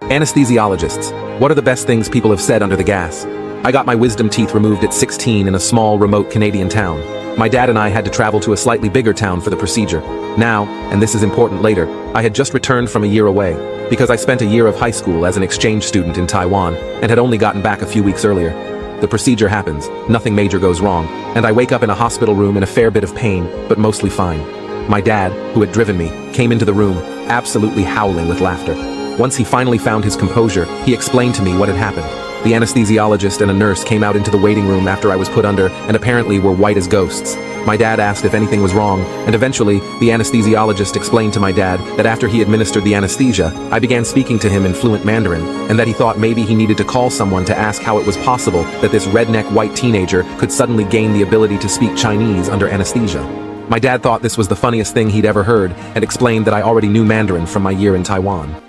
Anesthesiologists. What are the best things people have said under the gas? I got my wisdom teeth removed at 16 in a small, remote Canadian town. My dad and I had to travel to a slightly bigger town for the procedure. Now, and this is important later, I had just returned from a year away, because I spent a year of high school as an exchange student in Taiwan, and had only gotten back a few weeks earlier. The procedure happens, nothing major goes wrong, and I wake up in a hospital room in a fair bit of pain, but mostly fine. My dad, who had driven me, came into the room, absolutely howling with laughter. Once he finally found his composure, he explained to me what had happened. The anesthesiologist and a nurse came out into the waiting room after I was put under and apparently were white as ghosts. My dad asked if anything was wrong, and eventually, the anesthesiologist explained to my dad that after he administered the anesthesia, I began speaking to him in fluent Mandarin, and that he thought maybe he needed to call someone to ask how it was possible that this redneck white teenager could suddenly gain the ability to speak Chinese under anesthesia. My dad thought this was the funniest thing he'd ever heard, and explained that I already knew Mandarin from my year in Taiwan.